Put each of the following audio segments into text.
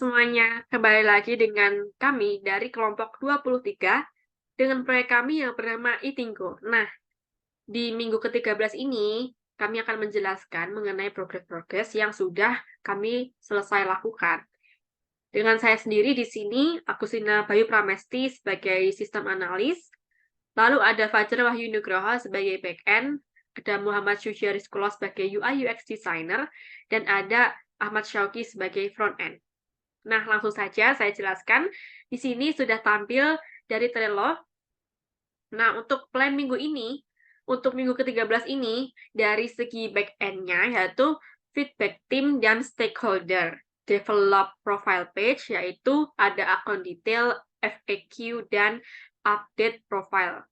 Semuanya, kembali lagi dengan kami dari kelompok 23 dengan proyek kami yang bernama Itinggo. Nah, di minggu ke-13 ini, kami akan menjelaskan mengenai progres-progres yang sudah kami selesai lakukan. Dengan saya sendiri di sini, Agustina Bayu Pramesti sebagai sistem analis, lalu ada Fajar Wahyu Nugroho sebagai back-end, ada Muhammad Syuhri Rizkulo sebagai UI UX designer, dan ada Ahmad Syauqi sebagai front-end. Nah, langsung saja saya jelaskan. Di sini sudah tampil dari Trello. Nah, untuk plan minggu ini, untuk minggu ke-13 ini, dari segi back-end-nya, yaitu feedback team dan stakeholder. Develop profile page, yaitu ada akun detail, FAQ, dan update profile.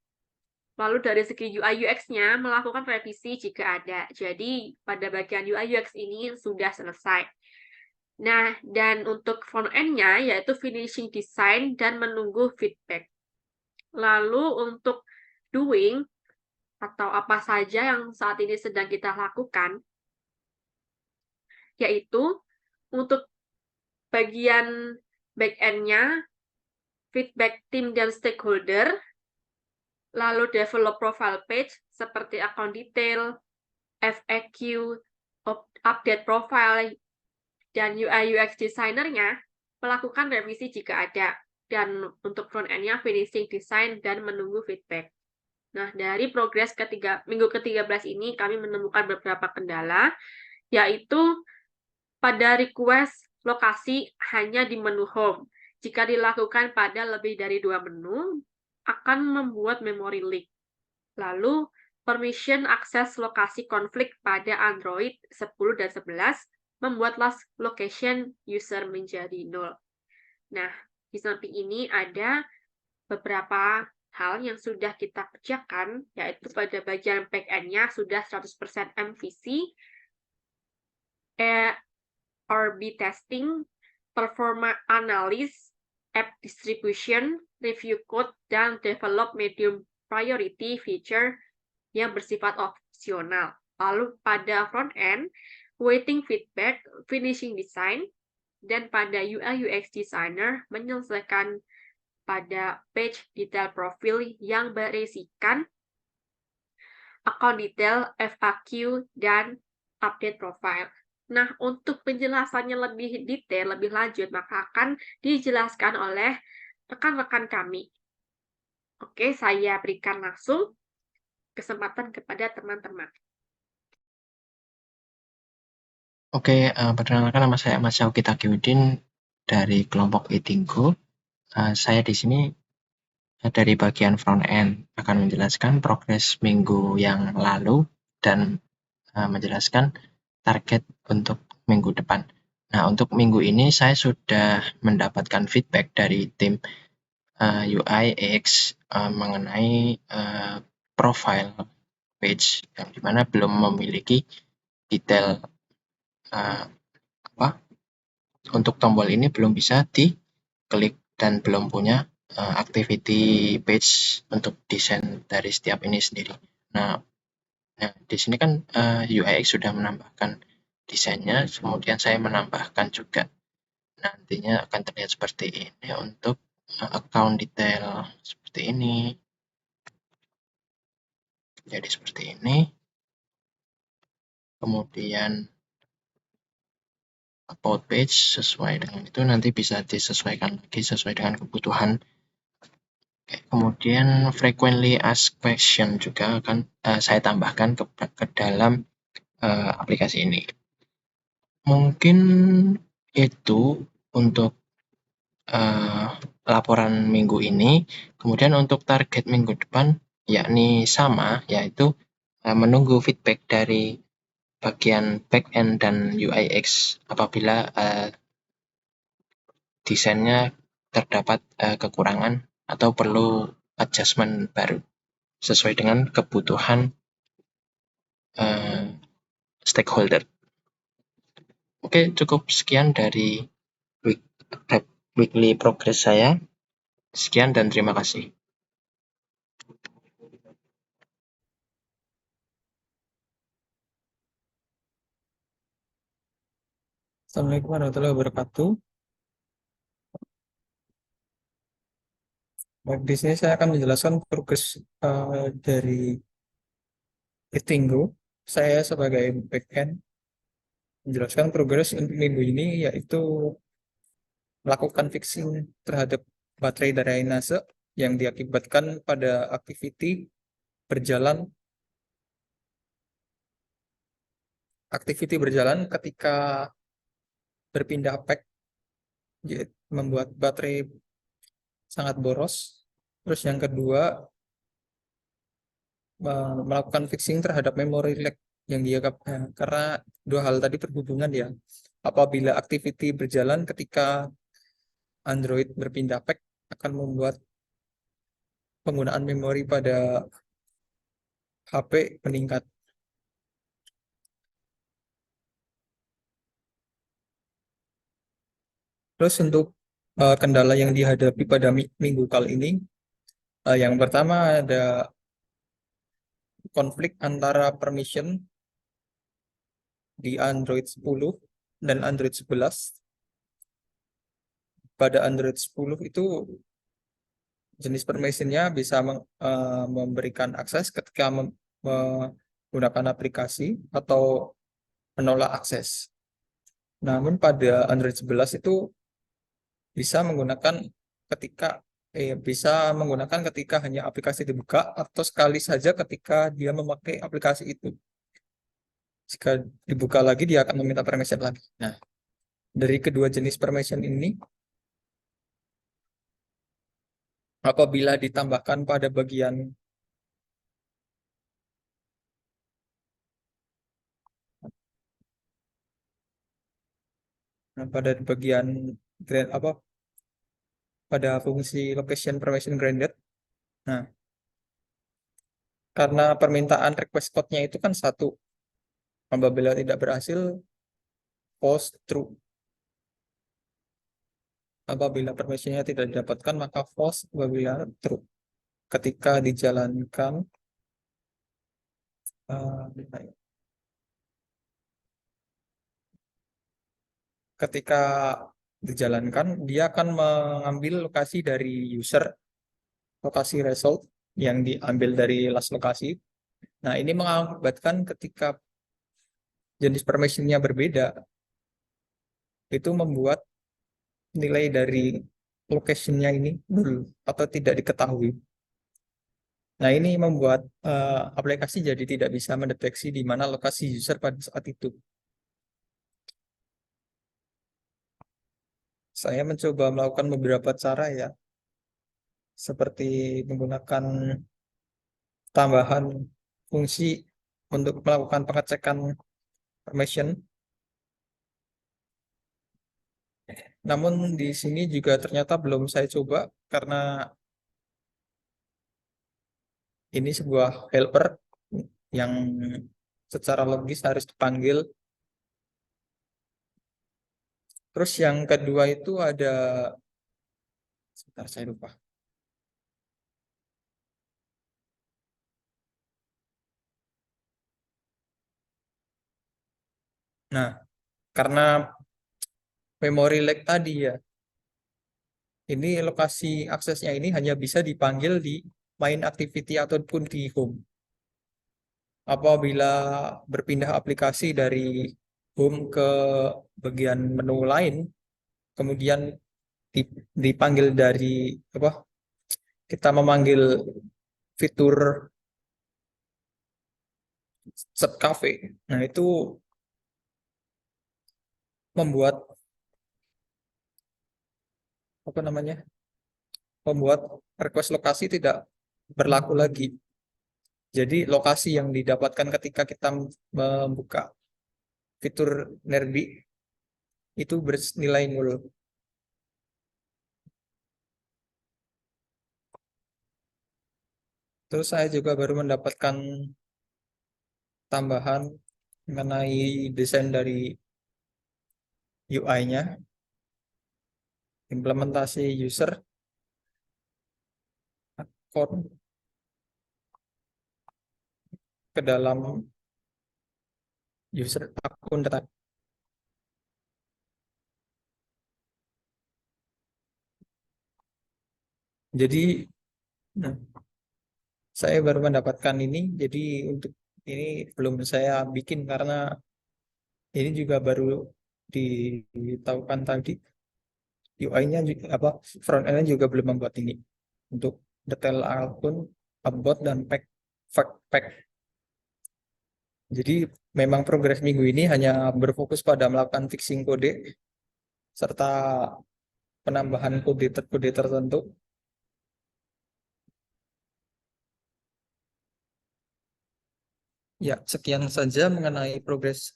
Lalu dari segi UI UX-nya, melakukan revisi jika ada. Jadi, pada bagian UI UX ini sudah selesai. Nah, dan untuk front end-nya yaitu finishing design dan menunggu feedback. Lalu untuk doing atau apa saja yang saat ini sedang kita lakukan, yaitu untuk bagian back end-nya, feedback team dan stakeholder, lalu develop profile page seperti account detail, FAQ, update profile, dan UI UX designer-nya melakukan revisi jika ada. Dan untuk front end-nya finishing design dan menunggu feedback. Nah, dari progres minggu ke-13 ini kami menemukan beberapa kendala, yaitu pada request lokasi hanya di menu home. Jika dilakukan pada lebih dari 2 menu, akan membuat memory leak. Lalu, permission akses lokasi konflik pada Android 10 dan 11 membuat last location user menjadi 0. Nah, di samping ini ada beberapa hal yang sudah kita kerjakan, yaitu pada bagian back-end-nya sudah 100% MVC, A/B testing, performa analysis, app distribution, review code, dan develop medium priority feature yang bersifat opsional. Lalu pada front-end, waiting feedback, finishing design, dan pada UI UX designer menyelesaikan pada page detail profil yang berisikan account detail, FAQ, dan update profile. Nah, untuk penjelasannya lebih detail, lebih lanjut, maka akan dijelaskan oleh rekan-rekan kami. Oke, saya berikan langsung kesempatan kepada teman-teman. Oke, perkenalkan nama saya Mas Syauqi Taqiyuddin dari kelompok Itinggo. Saya di sini dari bagian front end akan menjelaskan progres minggu yang lalu dan menjelaskan target untuk minggu depan. Nah, untuk minggu ini saya sudah mendapatkan feedback dari tim UI UX mengenai profile page yang dimana belum memiliki detail untuk tombol ini belum bisa diklik dan belum punya activity page untuk desain dari setiap ini sendiri. Nah, di sini kan UIX sudah menambahkan desainnya, kemudian saya menambahkan juga nantinya akan terlihat seperti ini untuk account detail seperti ini, jadi seperti ini. Kemudian about page sesuai dengan itu nanti bisa disesuaikan lagi sesuai dengan kebutuhan. Kemudian frequently asked question juga akan saya tambahkan ke dalam aplikasi ini. Mungkin itu untuk laporan minggu ini. Kemudian untuk target minggu depan yakni sama, yaitu menunggu feedback dari bagian back-end dan UIX apabila desainnya terdapat kekurangan atau perlu adjustment baru sesuai dengan kebutuhan stakeholder. Oke, cukup sekian dari weekly progress saya. Sekian dan terima kasih. Assalamualaikum warahmatullahi wabarakatuh. Baik, di sini saya akan menjelaskan progres dari Etinggo. Saya sebagai backend menjelaskan progres untuk minggu ini, yaitu melakukan fixing terhadap baterai drainase yang diakibatkan pada berjalan berjalan ketika berpindah pack, yaitu membuat baterai sangat boros. Terus yang kedua, melakukan fixing terhadap memory lag yang dia karena dua hal tadi berhubungan ya. Apabila activity berjalan ketika Android berpindah pack, akan membuat penggunaan memori pada HP meningkat. Terus untuk kendala yang dihadapi pada minggu kali ini, yang pertama ada konflik antara permission di Android 10 dan Android 11. Pada Android 10 itu jenis permissionnya bisa memberikan akses ketika menggunakan aplikasi atau menolak akses. Namun pada Android 11 itu bisa menggunakan ketika bisa menggunakan ketika hanya aplikasi dibuka atau sekali saja ketika dia memakai aplikasi itu. Jika dibuka lagi dia akan meminta permission lagi. Nah, dari kedua jenis permission ini apabila ditambahkan pada bagian apa pada fungsi location permission granted. Nah, karena permintaan request code-nya itu kan satu, apabila tidak berhasil false true. Apabila permissionnya tidak didapatkan maka false, apabila true. Ketika dijalankan ketika dijalankan dia akan mengambil lokasi dari user, lokasi result yang diambil dari last lokasi. Nah, ini mengakibatkan ketika jenis permissionnya berbeda, itu membuat nilai dari location-nya ini null atau tidak diketahui. Nah, ini membuat aplikasi jadi tidak bisa mendeteksi di mana lokasi user pada saat itu. Saya mencoba melakukan beberapa cara ya, seperti menggunakan tambahan fungsi untuk melakukan pengecekan permission. Namun di sini juga ternyata belum saya coba karena ini sebuah helper yang secara logis harus dipanggil. Terus yang kedua itu ada, sebentar saya lupa. Nah, karena memory lag tadi ya, ini lokasi aksesnya ini hanya bisa dipanggil di main activity ataupun di home. Apabila berpindah aplikasi dari home ke bagian menu lain, kemudian dipanggil dari apa? Kita memanggil fitur set cafe. Nah, itu membuat apa namanya? Membuat request lokasi tidak berlaku lagi. Jadi lokasi yang didapatkan ketika kita membuka fitur Nerbi itu bernilai nol. Terus saya juga baru mendapatkan tambahan mengenai desain dari UI-nya, implementasi user code ke dalam user akun data. Jadi Nah, saya baru mendapatkan ini, jadi untuk ini belum saya bikin karena ini juga baru ditahukan tadi. UI-nya juga apa front end-nya juga belum membuat ini untuk detail akun, upload dan pack. Jadi memang progres minggu ini hanya berfokus pada melakukan fixing kode serta penambahan kode tertentu. Ya, sekian saja mengenai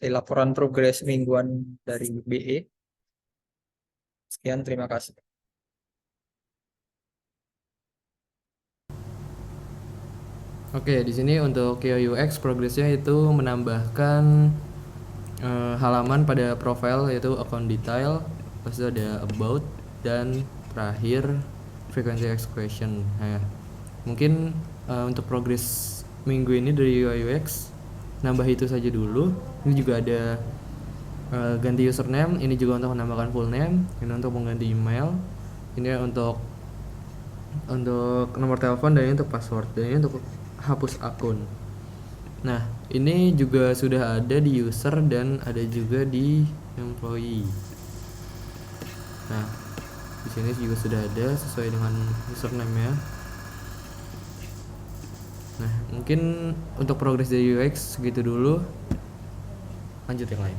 laporan progres mingguan dari BE. Sekian, terima kasih. Oke, di sini untuk UI UX progresnya itu menambahkan halaman pada profile yaitu account detail, terus ada about dan terakhir frequency expression. Nah, mungkin untuk progres minggu ini dari UI UX nambah itu saja dulu. Ini juga ada ganti username, ini juga untuk menambahkan full name, ini untuk mengganti email, ini untuk nomor telepon, dan ini untuk password, dan ini untuk hapus akun. Nah, ini juga sudah ada di user dan ada juga di employee. Nah, di sini juga sudah ada sesuai dengan username-nya. Nah, mungkin untuk progres dari UX segitu dulu. Lanjut yang lain.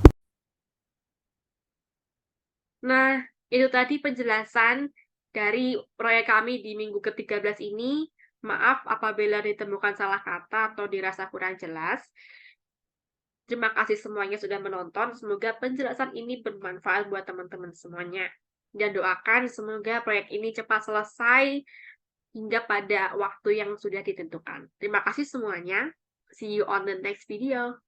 Nah, itu tadi penjelasan dari proyek kami di minggu ke-13 ini. Maaf apabila ditemukan salah kata atau dirasa kurang jelas. Terima kasih semuanya sudah menonton. Semoga penjelasan ini bermanfaat buat teman-teman semuanya. Dan doakan semoga proyek ini cepat selesai hingga pada waktu yang sudah ditentukan. Terima kasih semuanya. See you on the next video.